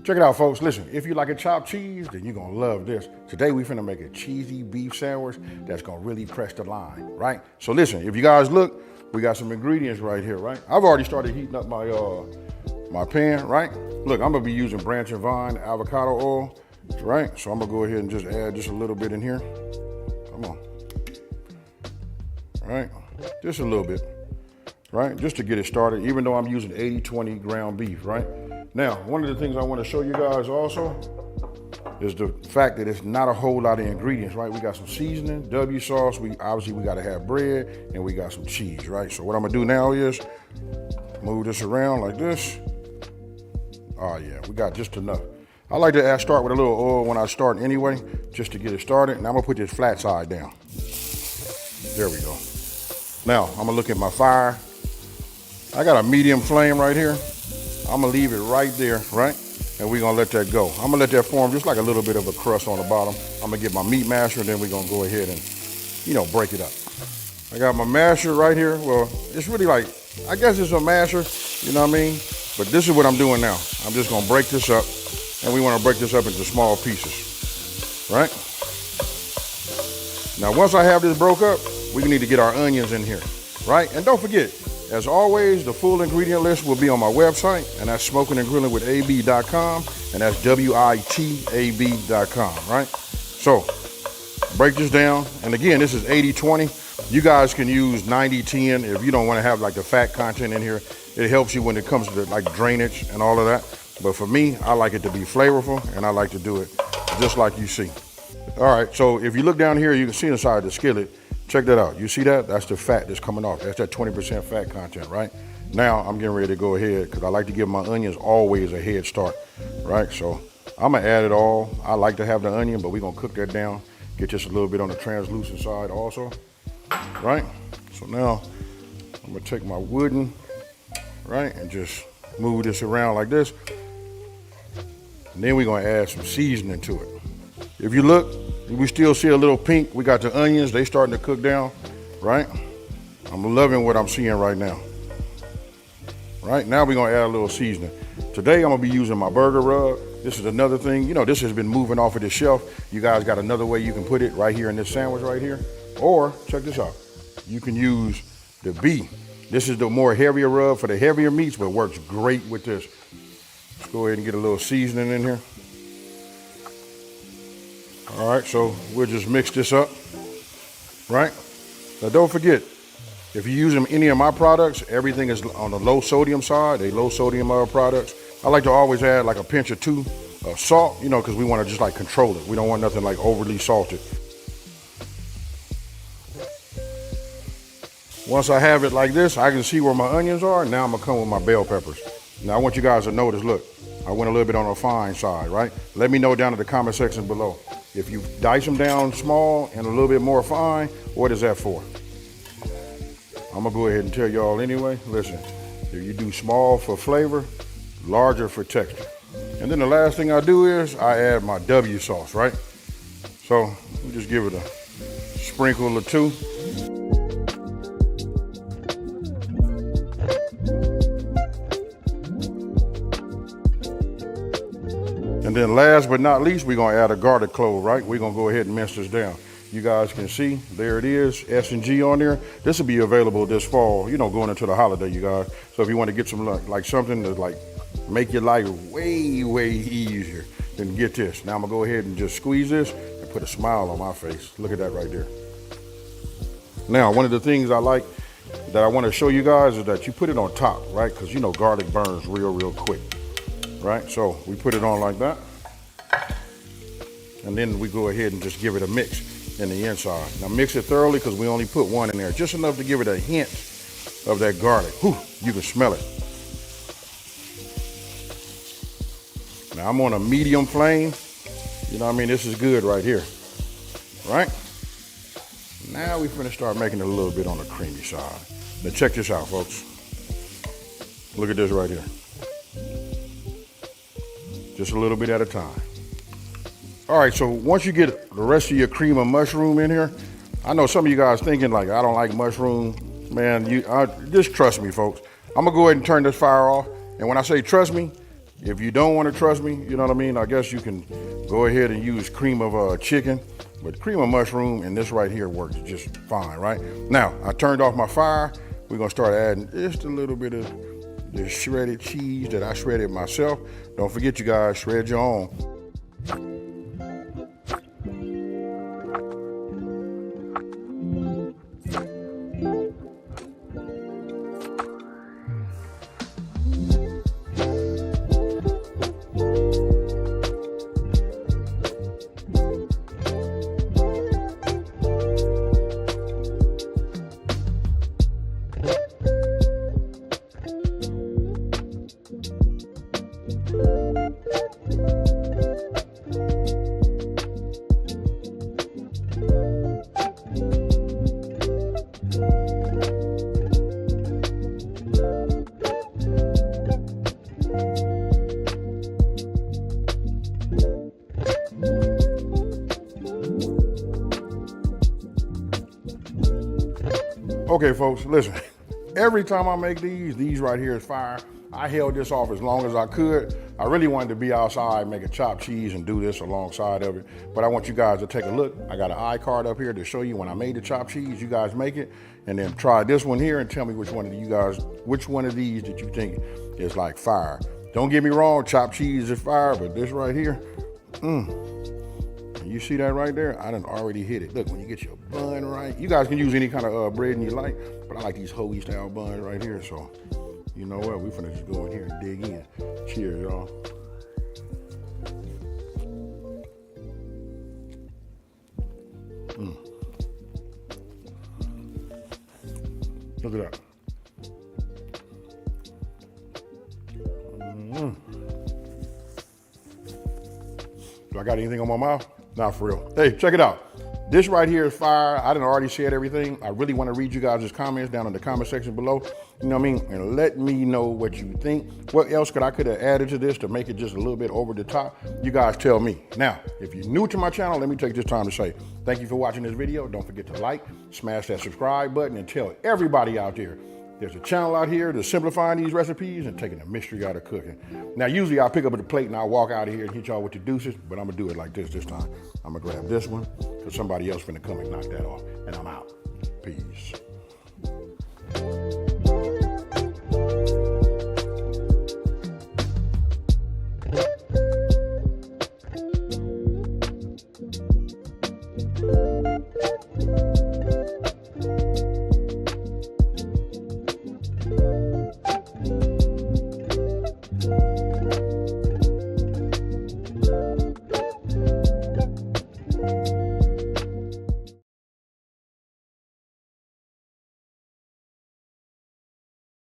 Check it out, folks. Listen, if you like a chopped cheese, then you're gonna love this. Today we finna make a cheesy beef sandwich that's gonna really press the line, right? So listen, if you guys look, we got some ingredients right here, right? I've already started heating up my my pan, right? Look, I'm gonna be using Branch and Vine avocado oil, right? So I'm gonna go ahead and just add just a little bit in here. Come on. All right, just a little bit, right? Just to get it started, even though I'm using 80-20 ground beef, right? Now, one of the things I want to show you guys also is the fact that it's not a whole lot of ingredients, right? We got some seasoning, W sauce, we got to have bread, and we got some cheese, right? So what I'm gonna do now is move this around like this. Oh yeah, we got just enough. I like to start with a little oil when I start anyway, just to get it started. And I'm gonna put this flat side down. There we go. Now, I'm gonna look at my fire. I got a medium flame right here. I'm gonna leave it right there, right? And we're gonna let that go. I'm gonna let that form just like a little bit of a crust on the bottom. I'm gonna get my meat masher, and then we're gonna go ahead and, break it up. I got my masher right here. Well, it's really like, I guess it's a masher, you know what I mean? But this is what I'm doing now. I'm just gonna break this up, and we wanna break this up into small pieces, right? Now, once I have this broke up, we need to get our onions in here, right? And don't forget, as always, the full ingredient list will be on my website, and that's smokingandgrillingwithab.com, and that's WITAB.com, right? So, break this down. And again, this is 80-20. You guys can use 90-10 if you don't want to have like the fat content in here. It helps you when it comes to like drainage and all of that. But for me, I like it to be flavorful, and I like to do it just like you see. All right, so if you look down here, you can see inside the skillet. Check that out. You see that? That's the fat that's coming off. That's that 20% fat content, right? Now I'm getting ready to go ahead because I like to give my onions always a head start, right? So I'm gonna add it all. I like to have the onion, but we're gonna cook that down, get just a little bit on the translucent side also, right? So now I'm gonna take my wooden, right, and just move this around like this. And then we're gonna add some seasoning to it. If you look, we still see a little pink. We got the onions, they starting to cook down, right? I'm loving what I'm seeing right now. Right, now we're gonna add a little seasoning. Today I'm gonna be using my burger rub. This is another thing, this has been moving off of the shelf. You guys got another way you can put it right here in this sandwich right here. Or, check this out, you can use the B. This is the more heavier rub for the heavier meats, but works great with this. Let's go ahead and get a little seasoning in here. All right, so we'll just mix this up, right? Now don't forget, if you're using any of my products, everything is on the low sodium side, they low sodium products. I like to always add like a pinch or two of salt, because we want to just like control it. We don't want nothing like overly salted. Once I have it like this, I can see where my onions are. Now I'm gonna come with my bell peppers. Now I want you guys to notice, look, I went a little bit on the fine side, right? Let me know down in the comment section below. If you dice them down small and a little bit more fine, what is that for? I'm gonna go ahead and tell y'all anyway. Listen, if you do small for flavor, larger for texture. And then the last thing I do is I add my W sauce, right? So we just give it a sprinkle or two. And then last but not least, we're gonna add a garlic clove, right? We're gonna go ahead and mince this down. You guys can see, there it is, S&G on there. This will be available this fall, going into the holiday, you guys. So if you want to get some, like something to like make your life way, way easier, then get this. Now I'm gonna go ahead and just squeeze this and put a smile on my face. Look at that right there. Now, one of the things I like that I want to show you guys is that you put it on top, right? Because garlic burns real, real quick. Right, so we put it on like that. And then we go ahead and just give it a mix in the inside. Now mix it thoroughly because we only put one in there. Just enough to give it a hint of that garlic. Whew, you can smell it. Now I'm on a medium flame. This is good right here. Right? Now we finna start making it a little bit on the creamy side. Now check this out, folks. Look at this right here. Just a little bit at a time. All right, so once you get the rest of your cream of mushroom in here, I know some of you guys thinking like, I don't like mushroom. Man, just trust me, folks. I'm gonna go ahead and turn this fire off. And when I say trust me, If you don't want to trust me, you know what I mean, I guess you can go ahead and use cream of chicken, but cream of mushroom and this right here works just fine, right? Now, I turned off my fire. We're gonna start adding just a little bit of the shredded cheese that I shredded myself. Don't forget, you guys, shred your own. Okay, folks, listen. Every time I make these right here is fire. I held this off as long as I could. I really wanted to be outside, make a chopped cheese and do this alongside of it. But I want you guys to take a look. I got an iCard up here to show you when I made the chopped cheese, you guys make it. And then try this one here and tell me which one of these that you think is like fire. Don't get me wrong, chopped cheese is fire, but this right here, you see that right there? I done already hit it. Look, when you get your bun right, you guys can use any kind of bread you like, but I like these hoagie style buns right here. So, you know what? We finna just go in here and dig in. Cheers, y'all. Look at that. Do I got anything on my mouth? Not for real. Hey, check it out. This right here is fire. I done already said everything. I really want to read you guys' comments down in the comment section below. You know what I mean? And let me know what you think. What else could I have added to this to make it just a little bit over the top? You guys tell me. Now, if you're new to my channel, let me take this time to say thank you for watching this video. Don't forget to like, smash that subscribe button, and tell everybody out there there's a channel out here that's simplifying these recipes and taking the mystery out of cooking. Now, usually I'll pick up the plate and I'll walk out of here and hit y'all with the deuces, but I'm gonna do it like this time. I'm gonna grab this one because somebody else finna come and knock that off, and I'm out. Peace.